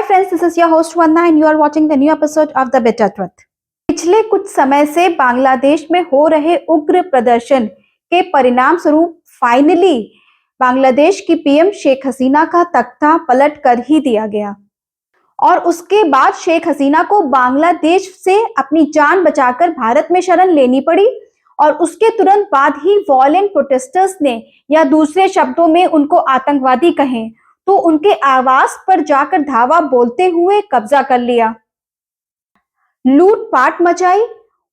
friends, this is your host Vanna and you are watching the new episode of The Bitter Truth. पिछले कुछ समय से बांग्लादेश में हो रहे उग्र प्रदर्शन के परिणाम स्वरूप फाइनली बांग्लादेश की पीएम शेख हसीना का तख्ता पलट कर ही दिया गया और उसके बाद शेख हसीना को बांग्लादेश से अपनी जान बचाकर भारत में शरण लेनी पड़ी और उसके तुरंत बाद ही वॉयलेंट प्रोटेस्टर्स ने, या दूसरे शब्दों में उनको आतंकवादी कहें, तो उनके आवास पर जाकर धावा बोलते हुए कब्जा कर लिया, लूटपाट मचाई,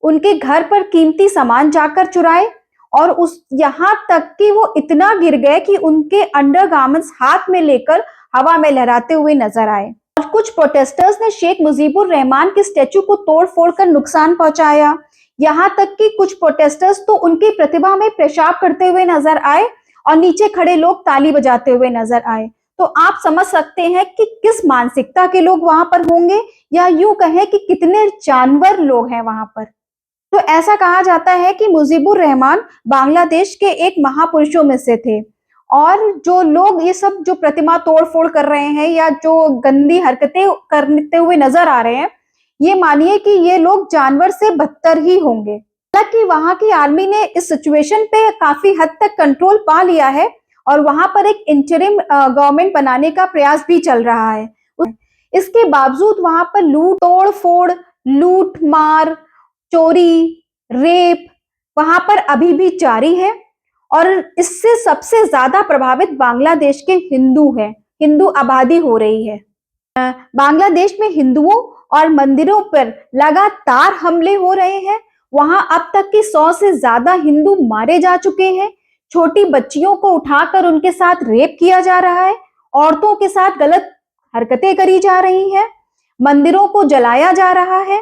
उनके घर पर कीमती सामान जाकर चुराए और उस यहाँ तक कि वो इतना गिर गए कि उनके अंडरगारमेंट्स हाथ में लेकर हवा में लहराते हुए नजर आए। और कुछ प्रोटेस्टर्स ने शेख मुजीबुर रहमान के स्टैचू को तोड़ फोड़ कर नुकसान पहुंचाया। यहाँ तक कि कुछ प्रोटेस्टर्स तो उनकी प्रतिभा में पेशाब करते हुए नजर आए और नीचे खड़े लोग ताली बजाते हुए नजर आए। तो आप समझ सकते हैं कि किस मानसिकता के लोग वहां पर होंगे, या यूं कहें कि कितने जानवर लोग हैं वहां पर। तो ऐसा कहा जाता है कि मुजीबुर रहमान बांग्लादेश के एक महापुरुषों में से थे और जो लोग ये सब जो प्रतिमा तोड़ फोड़ कर रहे हैं या जो गंदी हरकतें करते हुए नजर आ रहे हैं, ये मानिए कि ये लोग जानवर से बदतर ही होंगे। हालांकि वहां की आर्मी ने इस सिचुएशन पे काफी हद तक कंट्रोल पा लिया है और वहां पर एक इंटरिम गवर्नमेंट बनाने का प्रयास भी चल रहा है। इसके बावजूद वहां पर तोड़ फोड़, लूट मार, चोरी, रेप वहां पर अभी भी जारी है और इससे सबसे ज्यादा प्रभावित बांग्लादेश के हिंदू हैं। हिंदू आबादी हो रही है। बांग्लादेश में हिंदुओं और मंदिरों पर लगातार हमले हो रहे हैं। वहां अब तक के 100 से ज्यादा हिंदू मारे जा चुके हैं। छोटी बच्चियों को उठाकर उनके साथ रेप किया जा रहा है, औरतों के साथ गलत हरकतें करी जा रही हैं, मंदिरों को जलाया जा रहा है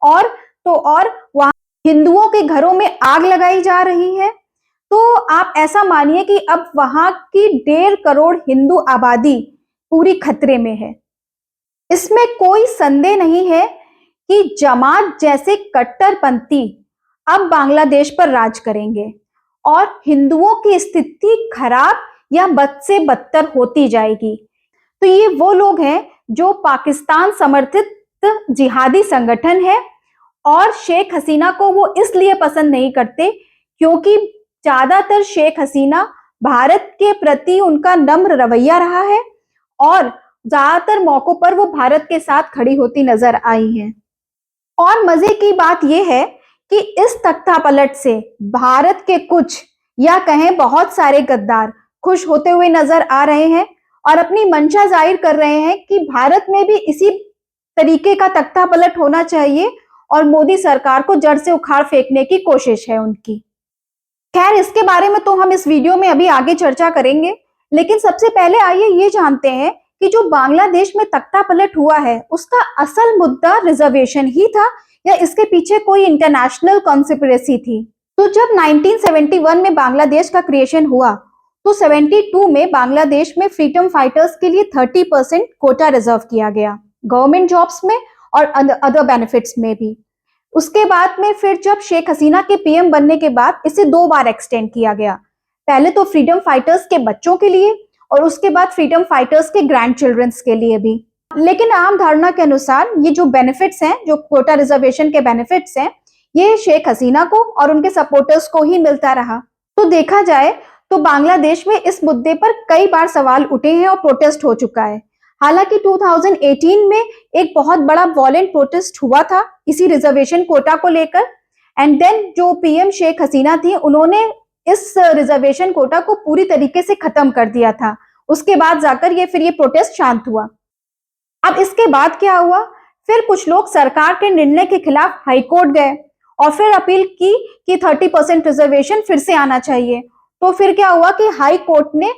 और वहां हिंदुओं के घरों में आग लगाई जा रही है। तो आप ऐसा मानिए कि अब वहां की 1.5 करोड़ हिंदू आबादी पूरी खतरे में है। इसमें कोई संदेह नहीं है कि जमात जैसे कट्टरपंथी अब बांग्लादेश पर राज करेंगे और हिंदुओं की स्थिति खराब या बद से बदतर होती जाएगी। तो ये वो लोग हैं जो पाकिस्तान समर्थित जिहादी संगठन है और शेख हसीना को वो इसलिए पसंद नहीं करते क्योंकि ज्यादातर शेख हसीना भारत के प्रति उनका नम्र रवैया रहा है और ज्यादातर मौकों पर वो भारत के साथ खड़ी होती नजर आई हैं। और मजे की बात यह है कि इस तख्ता पलट से भारत के कुछ या कहें बहुत सारे गद्दार खुश होते हुए नजर आ रहे हैं और अपनी मंशा जाहिर कर रहे हैं कि भारत में भी इसी तरीके का तख्ता पलट होना चाहिए और मोदी सरकार को जड़ से उखाड़ फेंकने की कोशिश है उनकी। खैर, इसके बारे में तो हम इस वीडियो में अभी आगे चर्चा करेंगे, लेकिन सबसे पहले आइए ये जानते हैं कि जो बांग्लादेश में तख्ता पलट हुआ है उसका असल मुद्दा रिजर्वेशन ही था या इसके पीछे कोई इंटरनेशनल कॉन्स्पिरेसी थी। तो जब 1971 में बांग्लादेश का क्रिएशन हुआ तो 72 में बांग्लादेश में फ्रीडम फाइटर्स के लिए 30% कोटा रिजर्व किया गया, गवर्नमेंट जॉब्स में और अदर बेनिफिट्स में भी। उसके बाद में फिर जब शेख हसीना के पीएम बनने के बाद इसे 2 बार एक्सटेंड किया गया। पहले तो फ्रीडम फाइटर्स के बच्चों के लिए और उसके बाद फ्रीडम फाइटर्स के ग्रैंड चिल्ड्रंस के लिए भी। लेकिन आम धारणा के अनुसार ये जो बेनिफिट्स हैं, जो कोटा रिजर्वेशन के बेनिफिट्स हैं, ये शेख हसीना को और उनके सपोर्टर्स को ही मिलता रहा। तो देखा जाए तो बांग्लादेश में इस मुद्दे पर कई बार सवाल उठे हैं और प्रोटेस्ट हो चुका है। हालांकि 2018 में एक बहुत बड़ा वॉयलेंट प्रोटेस्ट हुआ था इसी रिजर्वेशन कोटा को लेकर, एंड देन जो पीएम शेख हसीना थी उन्होंने इस रिजर्वेशन कोटा को पूरी तरीके से खत्म कर दिया था। उसके बाद जाकर ये प्रोटेस्ट शांत हुआ। अब इसके बाद क्या हुआ, फिर कुछ लोग सरकार के निर्णय के खिलाफ हाईकोर्ट गए और फिर अपील की कि 30% रिजर्वेशन फिर से आना चाहिए। तो फिर क्या हुआ कि हाई कोर्ट ने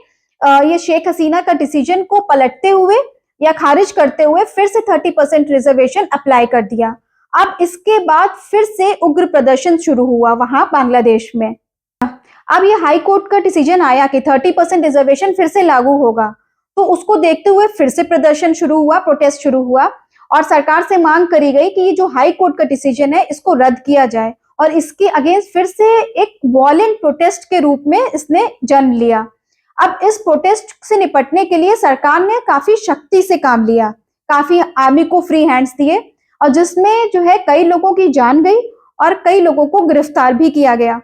ये शेख हसीना का डिसीजन को पलटते हुए या खारिज करते हुए फिर से 30% रिजर्वेशन अप्लाई कर दिया। अब इसके बाद फिर से उग्र प्रदर्शन शुरू हुआ वहां बांग्लादेश में। अब ये हाई कोर्ट का डिसीजन आया कि 30% रिजर्वेशन फिर से लागू होगा, तो उसको देखते हुए फिर से प्रदर्शन शुरू हुआ, प्रोटेस्ट शुरू हुआ और सरकार से मांग करी गई कि ये जो हाई कोर्ट का डिसीजन है इसको रद्द किया जाए और इसके अगेंस्ट फिर से एक वॉयलेंट प्रोटेस्ट के रूप में इसने जन्म लिया। अब इस प्रोटेस्ट से निपटने के लिए सरकार ने काफी शक्ति से काम लिया, काफी आर्मी को फ्री हैंड्स दिए, और जिसमें जो है कई लोगों की जान गई और कई लोगों को गिरफ्तार भी किया गया।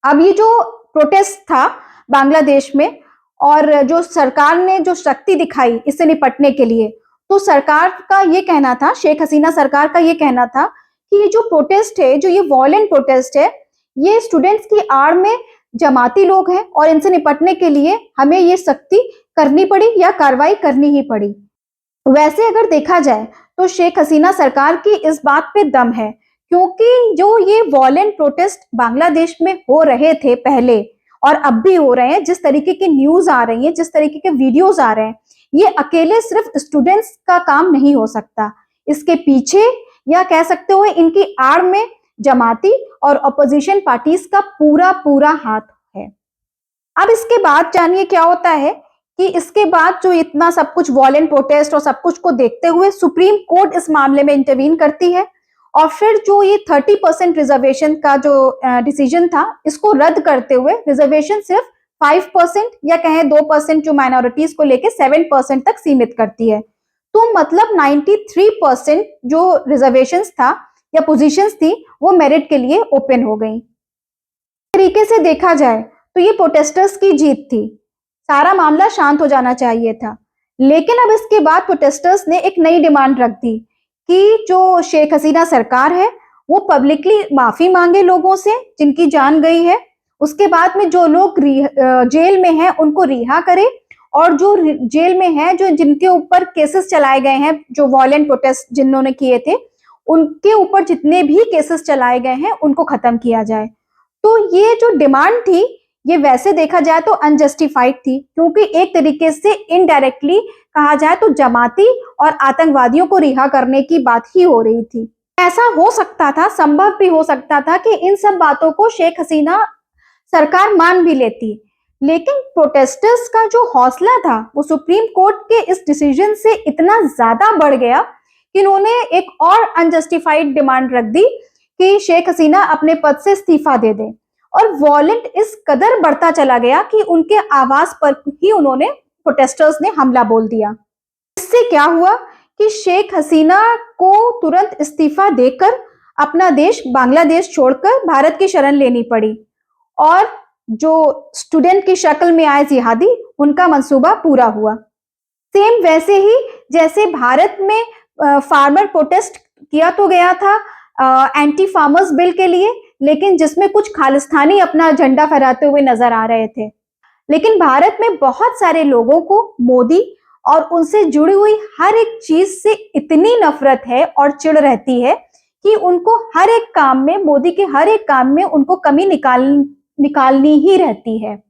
अब ये जो प्रोटेस्ट था बांग्लादेश में, और जो सरकार ने जो शक्ति दिखाई इससे निपटने के लिए, तो सरकार का ये कहना था, शेख हसीना सरकार का ये कहना था कि ये जो प्रोटेस्ट है, जो ये वॉयलेंट प्रोटेस्ट है, ये स्टूडेंट्स की आड़ में जमाती लोग हैं और इनसे निपटने के लिए हमें ये सख्ती करनी पड़ी या कार्रवाई करनी ही पड़ी। वैसे अगर देखा जाए तो शेख हसीना सरकार की इस बात पे दम है, क्योंकि जो ये वॉयलेंट प्रोटेस्ट बांग्लादेश में हो रहे थे पहले और अब भी हो रहे हैं, जिस तरीके की न्यूज आ रही है, जिस तरीके के वीडियोस आ रहे हैं, ये अकेले सिर्फ स्टूडेंट्स का काम नहीं हो सकता। इसके पीछे या कह सकते हो इनकी आड़ में जमाती और अपोजिशन पार्टीज का पूरा पूरा हाथ है। अब इसके बाद जानिए क्या होता है कि इसके बाद जो इतना सब कुछ वॉयलेंट प्रोटेस्ट और सब कुछ को देखते हुए सुप्रीम कोर्ट इस मामले में इंटरवीन करती है, और फिर जो ये 30% रिजर्वेशन का जो डिसीजन था, इसको रद्द करते हुए रिजर्वेशन सिर्फ 5% या कहें 2% जो माइनॉरिटीज को लेके 7% तक सीमित करती है। तो मतलब 93% जो रिजर्वेशंस था या पोजीशंस थी वो मेरिट के लिए ओपन हो गई। तरीके से देखा जाए तो ये प्रोटेस्टर्स की जीत थी, सारा मामला शांत हो जाना चाहिए था। लेकिन अब इसके बाद प्रोटेस्टर्स ने एक नई डिमांड रख दी कि जो शेख हसीना सरकार है वो पब्लिकली माफी मांगे लोगों से जिनकी जान गई है, उसके बाद में जो लोग जेल में हैं उनको रिहा करे, और जो जेल में है, जो जिनके ऊपर केसेस चलाए गए हैं, जो वॉयलेंट प्रोटेस्ट जिन्होंने किए थे, उनके ऊपर जितने भी केसेस चलाए गए हैं उनको खत्म किया जाए। तो ये जो डिमांड थी, ये वैसे देखा जाए तो अनजस्टिफाइड थी, क्योंकि एक तरीके से इनडायरेक्टली कहा जाए तो जमाती और आतंकवादियों को रिहा करने की बात ही हो रही थी। ऐसा हो सकता था, संभव भी हो सकता था कि इन सब बातों को शेख हसीना सरकार मान भी लेती, लेकिन प्रोटेस्टर्स का जो हौसला था वो सुप्रीम कोर्ट के इस डिसीजन से इतना ज्यादा बढ़ गया कि उन्होंने एक और अनजस्टिफाइड डिमांड रख दी कि शेख हसीना अपने पद से इस्तीफा दे दे, और वॉयलेंट इस कदर बढ़ता चला गया कि उनके आवास पर ही उन्होंने प्रोटेस्टर्स ने हमला बोल दिया। इससे क्या हुआ कि शेख हसीना को तुरंत इस्तीफा देकर अपना देश बांग्लादेश छोड़कर भारत की शरण लेनी पड़ी, और जो स्टूडेंट की शक्ल में आए जिहादी, उनका मंसूबा पूरा हुआ। सेम वैसे ही जैसे भारत में फार्मर प्रोटेस्ट किया तो गया था एंटी फार्मर्स बिल के लिए, लेकिन जिसमें कुछ खालिस्तानी अपना झंडा फहराते हुए नजर आ रहे थे। लेकिन भारत में बहुत सारे लोगों को मोदी और उनसे जुड़ी हुई हर एक चीज से इतनी नफरत है और चिढ़ रहती है कि उनको हर एक काम में, मोदी के हर एक काम में उनको कमी निकालनी ही रहती है।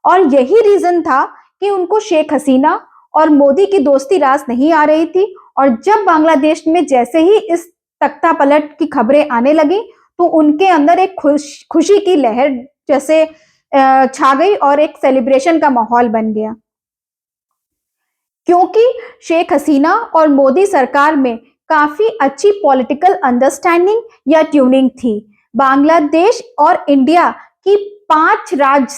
और यही रीजन था कि उनको शेख हसीना और मोदी की दोस्ती रास नहीं आ रही थी, और जब बांग्लादेश में जैसे ही इस तख्ता पलट की खबरें आने लगी तो उनके अंदर एक खुशी की लहर जैसे छा गई और एक सेलिब्रेशन का माहौल बन गया, क्योंकि शेख हसीना और मोदी सरकार में काफी अच्छी पॉलिटिकल अंडरस्टैंडिंग या ट्यूनिंग थी। बांग्लादेश और इंडिया की 5 राज्य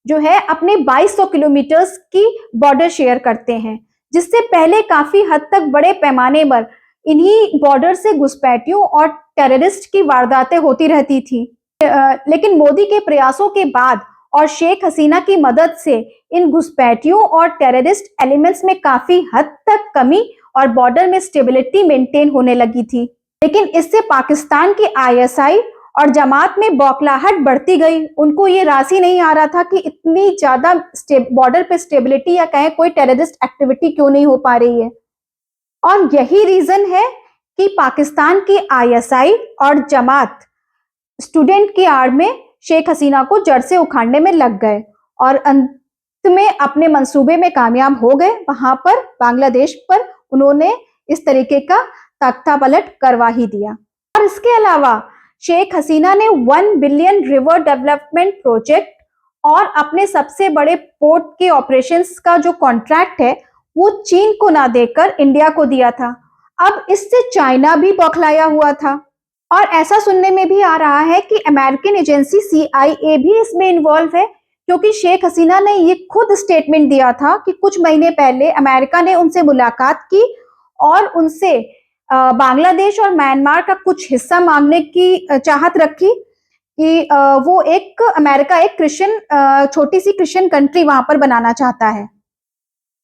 जो है अपने 2200 किलोमीटर्स की बॉर्डर शेयर करते हैं, जिससे पहले काफी हद तक बड़े पैमाने पर इन्हीं बॉर्डर से घुसपैठियों और टेररिस्ट की वारदातें होती रहती थी। लेकिन मोदी के प्रयासों के बाद और शेख हसीना की मदद से इन घुसपैठियों और टेररिस्ट एलिमेंट्स में काफी हद तक कमी और बॉर्डर में स्टेबिलिटी मेंटेन होने लगी थी। लेकिन इससे पाकिस्तान की आईएसआई और जमात में बौखलाहट बढ़ती गई। उनको ये राशि नहीं आ रहा था कि इतनी ज्यादा बॉर्डर पे स्टेबिलिटी या कहें कोई टेररिस्ट एक्टिविटी क्यों नहीं हो पा रही है। और यही रीजन है कि पाकिस्तान की आईएसआई और जमात स्टूडेंट की आड़ में शेख हसीना को जड़ से उखाड़ने में लग गए और अंत में अपने मंसूबे में कामयाब हो गए। वहां पर बांग्लादेश पर उन्होंने इस तरीके का तख्ता पलट करवा ही दिया। और इसके अलावा शेख हसीना ने 1 बिलियन रिवर डेवलपमेंट प्रोजेक्ट और अपने सबसे बड़े पोर्ट के ऑपरेशंस का जो कॉन्ट्रैक्ट है वो चीन को ना देकर इंडिया को दिया था। अब इससे चाइना भी बौखलाया हुआ था, और ऐसा सुनने में भी आ रहा है कि अमेरिकन एजेंसी CIA भी इसमें इन्वॉल्व है, क्योंकि शेख हसीना ने ये खुद स्टेटमेंट दिया था कि कुछ महीने पहले अमेरिका ने उनसे मुलाकात की और उनसे बांग्लादेश और म्यांमार का कुछ हिस्सा मांगने की चाहत रखी कि वो एक अमेरिका एक क्रिश्चियन छोटी सी क्रिश्चियन कंट्री वहां पर बनाना चाहता है।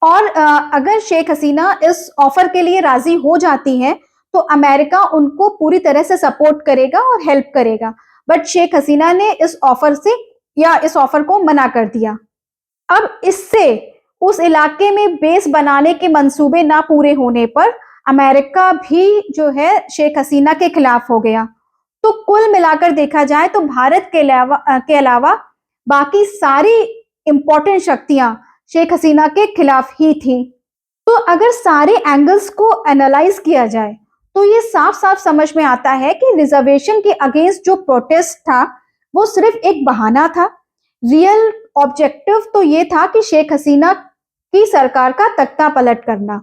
और अगर शेख हसीना इस ऑफर के लिए राजी हो जाती हैं तो अमेरिका उनको पूरी तरह से सपोर्ट करेगा और हेल्प करेगा। बट शेख हसीना ने इस ऑफर को मना कर दिया। अब इससे उस इलाके में बेस बनाने के मंसूबे ना पूरे होने पर अमेरिका भी जो है शेख हसीना के खिलाफ हो गया। तो कुल मिलाकर देखा जाए तो भारत के अलावा बाकी सारी इंपॉर्टेंट शक्तियां शेख हसीना के खिलाफ ही थी। तो अगर सारे एंगल्स को एनालाइज किया जाए तो ये साफ साफ समझ में आता है कि रिजर्वेशन के अगेंस्ट जो प्रोटेस्ट था वो सिर्फ एक बहाना था। रियल ऑब्जेक्टिव तो ये था कि शेख हसीना की सरकार का तख्ता पलट करना।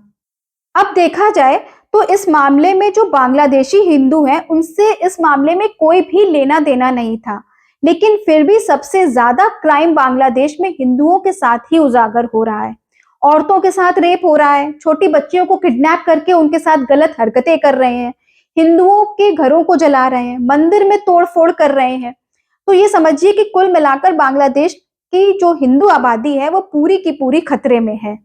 अब देखा जाए तो इस मामले में जो बांग्लादेशी हिंदू हैं उनसे इस मामले में कोई भी लेना देना नहीं था, लेकिन फिर भी सबसे ज्यादा क्राइम बांग्लादेश में हिंदुओं के साथ ही उजागर हो रहा है। औरतों के साथ रेप हो रहा है, छोटी बच्चियों को किडनैप करके उनके साथ गलत हरकतें कर रहे हैं, हिंदुओं के घरों को जला रहे हैं, मंदिर में तोड़फोड़ कर रहे हैं। तो ये समझिए कि कुल मिलाकर बांग्लादेश की जो हिंदू आबादी है वो पूरी की पूरी खतरे में है।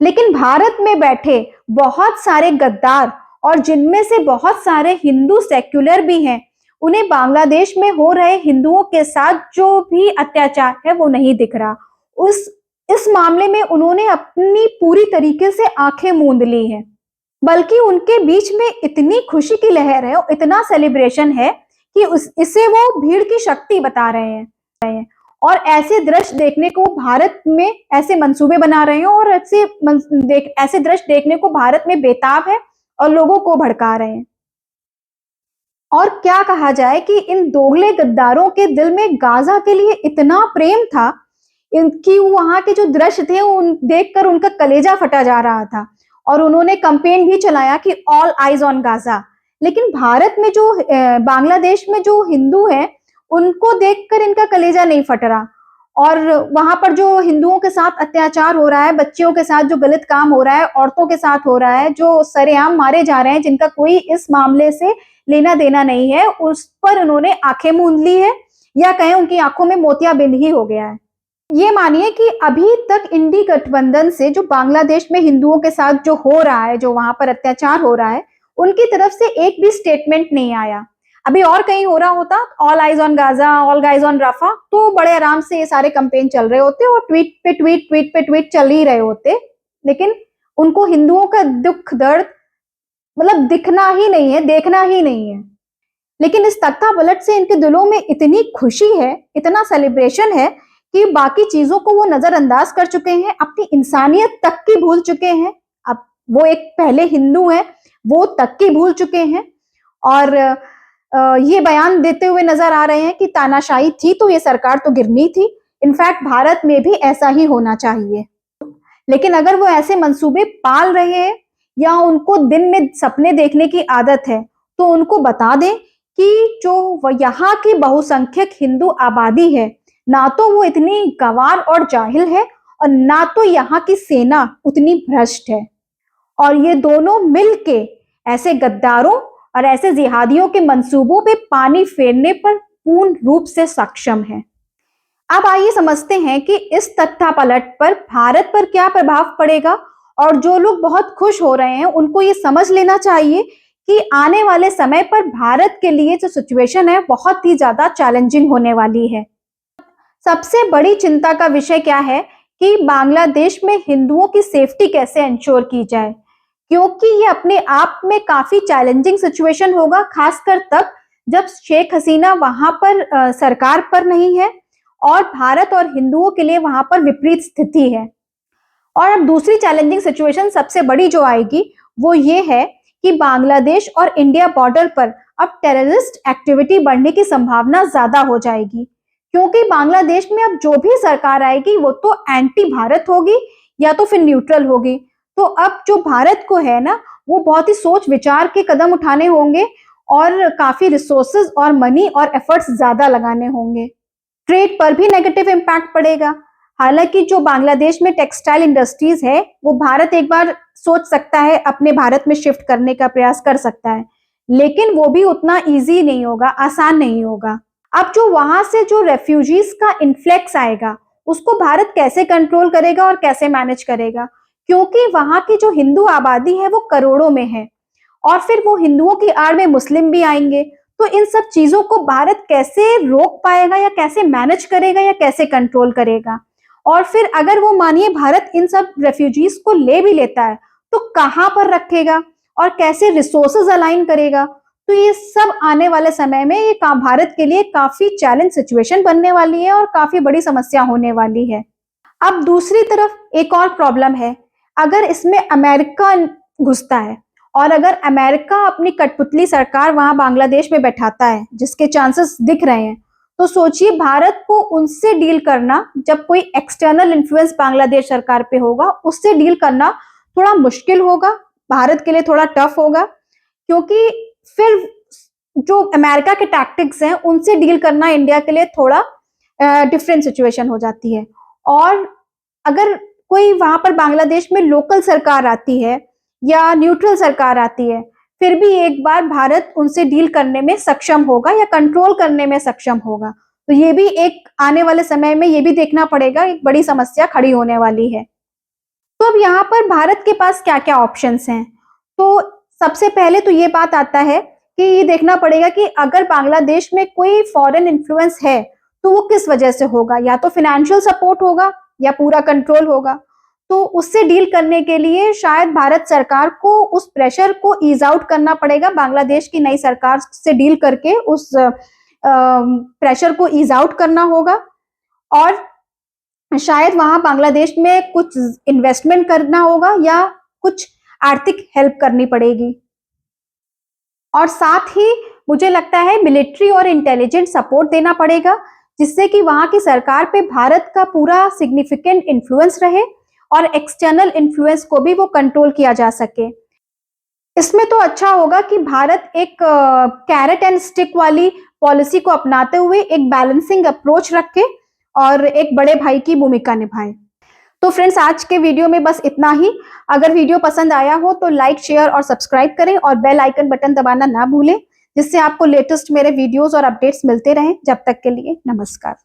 लेकिन भारत में बैठे बहुत सारे गद्दार और जिनमें से बहुत सारे हिंदू सेक्युलर भी हैं, उन्हें बांग्लादेश में हो रहे हिंदुओं के साथ जो भी अत्याचार है वो नहीं दिख रहा। इस मामले में उन्होंने अपनी पूरी तरीके से आंखें मूंद ली हैं, बल्कि उनके बीच में इतनी खुशी की लहर है और इतना सेलिब्रेशन है कि इसे वो भीड़ की शक्ति बता रहे हैं। और ऐसे दृश्य देखने को भारत में ऐसे मंसूबे बना रहे हैं और ऐसे दृश्य देखने को भारत में बेताब है और लोगों को भड़का रहे हैं। और क्या कहा जाए कि इन दोगले गद्दारों के दिल में गाजा के लिए इतना प्रेम था इनकी वहां के जो दृश्य थे उन देखकर उनका कलेजा फटा जा रहा था। और उन्होंने कैंपेन भी चलाया कि ऑल आइज ऑन गाजा। लेकिन भारत में जो बांग्लादेश में जो हिंदू हैं उनको देखकर इनका कलेजा नहीं फट रहा। और वहां पर जो हिंदुओं के साथ अत्याचार हो रहा है, बच्चियों के साथ जो गलत काम हो रहा है, औरतों के साथ हो रहा है, जो सरेआम मारे जा रहे हैं जिनका कोई इस मामले से लेना देना नहीं है, उस पर उन्होंने आंखें मूंद ली है, या कहें उनकी आंखों में मोतियाबिंद ही हो गया है। ये मानिए कि अभी तक इंडी गठबंधन से जो बांग्लादेश में हिंदुओं के साथ जो हो रहा है, जो वहां पर अत्याचार हो रहा है, उनकी तरफ से एक भी स्टेटमेंट नहीं आया। अभी और कहीं हो रहा होता, all eyes on Gaza, all eyes on Rafah, तो बड़े आराम से ये सारे कैंपेन चल रहे होते और ट्वीट पे ट्वीट चल ही रहे होते। लेकिन उनको हिंदुओं का दुख दर्द मतलब दिखना ही नहीं है, देखना ही नहीं है। लेकिन इस तख्ता पलट से इनके दिलों में इतनी खुशी है, इतना सेलिब्रेशन है कि बाकी चीजों को वो नजरअंदाज कर चुके हैं, अपनी इंसानियत तक की भूल चुके हैं। अब वो एक पहले हिंदू हैं, वो तक की भूल चुके हैं और ये बयान देते हुए नजर आ रहे हैं कि तानाशाही थी तो ये सरकार तो गिरनी थी। इनफैक्ट भारत में भी ऐसा ही होना चाहिए। लेकिन अगर वो ऐसे मंसूबे पाल रहे हैं या उनको दिन में सपने देखने की आदत है तो उनको बता दें कि जो यहाँ की बहुसंख्यक हिंदू आबादी है, ना तो वो इतनी गंवार और जाहिल है और ना तो यहाँ की सेना उतनी भ्रष्ट है। और ये दोनों मिलके ऐसे गद्दारों और ऐसे जिहादियों के मंसूबों पे पानी फेरने पर पूर्ण रूप से सक्षम है। अब आइए समझते हैं कि इस तख्तापलट पर भारत पर क्या प्रभाव पड़ेगा। और जो लोग बहुत खुश हो रहे हैं उनको ये समझ लेना चाहिए कि आने वाले समय पर भारत के लिए जो सिचुएशन है बहुत ही ज्यादा चैलेंजिंग होने वाली है। सबसे बड़ी चिंता का विषय क्या है कि बांग्लादेश में हिंदुओं की सेफ्टी कैसे इंश्योर की जाए, क्योंकि ये अपने आप में काफी चैलेंजिंग सिचुएशन होगा, खासकर तब जब शेख हसीना वहां पर सरकार पर नहीं है और भारत और हिंदुओं के लिए वहां पर विपरीत स्थिति है। और अब दूसरी चैलेंजिंग सिचुएशन सबसे बड़ी जो आएगी वो ये है कि बांग्लादेश और इंडिया बॉर्डर पर अब टेररिस्ट एक्टिविटी बढ़ने की संभावना ज्यादा हो जाएगी, क्योंकि बांग्लादेश में अब जो भी सरकार आएगी वो तो एंटी भारत होगी या तो फिर न्यूट्रल होगी। तो अब जो भारत को है ना, वो बहुत ही सोच विचार के कदम उठाने होंगे और काफी रिसोर्सेज और मनी और एफर्ट्स ज्यादा लगाने होंगे। ट्रेड पर भी नेगेटिव इम्पैक्ट पड़ेगा। हालांकि जो बांग्लादेश में टेक्सटाइल इंडस्ट्रीज है वो भारत एक बार सोच सकता है, अपने भारत में शिफ्ट करने का प्रयास कर सकता है, लेकिन वो भी उतना इजी नहीं होगा, आसान नहीं होगा। अब जो वहां से जो रेफ्यूजीज का इन्फ्लेक्स आएगा उसको भारत कैसे कंट्रोल करेगा और कैसे मैनेज करेगा, क्योंकि वहां की जो हिंदू आबादी है वो करोड़ों में है और फिर वो हिंदुओं की आड़ में मुस्लिम भी आएंगे। तो इन सब चीजों को भारत कैसे रोक पाएगा या कैसे मैनेज करेगा या कैसे कंट्रोल करेगा। और फिर अगर वो मानिए भारत इन सब रेफ्यूजीज को ले भी लेता है तो कहां पर रखेगा और कैसे रिसोर्सेज अलाइन करेगा। तो ये सब आने वाले समय में ये भारत के लिए काफी चैलेंज सिचुएशन बनने वाली है और काफी बड़ी समस्या होने वाली है। अब दूसरी तरफ एक और प्रॉब्लम है, अगर इसमें अमेरिका घुसता है और अगर अमेरिका अपनी कठपुतली सरकार वहां बांग्लादेश में बैठाता है, जिसके चांसेस दिख रहे हैं, तो सोचिए भारत को उनसे डील करना, जब कोई एक्सटर्नल इन्फ्लुएंस बांग्लादेश सरकार पे होगा उससे डील करना थोड़ा मुश्किल होगा, भारत के लिए थोड़ा टफ होगा, क्योंकि फिर जो अमेरिका के टैक्टिक्स हैं उनसे डील करना इंडिया के लिए थोड़ा डिफरेंट सिचुएशन हो जाती है। और अगर कोई वहां पर बांग्लादेश में लोकल सरकार आती है या न्यूट्रल सरकार आती है, फिर भी एक बार भारत उनसे डील करने में सक्षम होगा या कंट्रोल करने में सक्षम होगा। तो ये भी एक आने वाले समय में ये भी देखना पड़ेगा, एक बड़ी समस्या खड़ी होने वाली है। तो अब यहाँ पर भारत के पास क्या क्या ऑप्शंस हैं, तो सबसे पहले तो ये बात आता है कि ये देखना पड़ेगा कि अगर बांग्लादेश में कोई फॉरेन इन्फ्लुएंस है तो वो किस वजह से होगा, या तो फाइनेंशियल सपोर्ट होगा या पूरा कंट्रोल होगा। तो उससे डील करने के लिए शायद भारत सरकार को उस प्रेशर को ईज आउट करना पड़ेगा, बांग्लादेश की नई सरकार से डील करके उस प्रेशर को ईज आउट करना होगा और शायद वहां बांग्लादेश में कुछ इन्वेस्टमेंट करना होगा या कुछ आर्थिक हेल्प करनी पड़ेगी। और साथ ही मुझे लगता है मिलिट्री और इंटेलिजेंस सपोर्ट देना पड़ेगा, जिससे कि वहां की सरकार पे भारत का पूरा सिग्निफिकेंट इन्फ्लुएंस रहे और एक्सटर्नल इन्फ्लुएंस को भी वो कंट्रोल किया जा सके। इसमें तो अच्छा होगा कि भारत एक कैरेट एंड स्टिक वाली पॉलिसी को अपनाते हुए एक बैलेंसिंग अप्रोच रखे और एक बड़े भाई की भूमिका निभाए। तो फ्रेंड्स, आज के वीडियो में बस इतना ही। अगर वीडियो पसंद आया हो तो लाइक, शेयर और सब्सक्राइब करें और बेल आइकन बटन दबाना ना भूलें, जिससे आपको लेटेस्ट मेरे वीडियोस और अपडेट्स मिलते रहें। जब तक के लिए नमस्कार।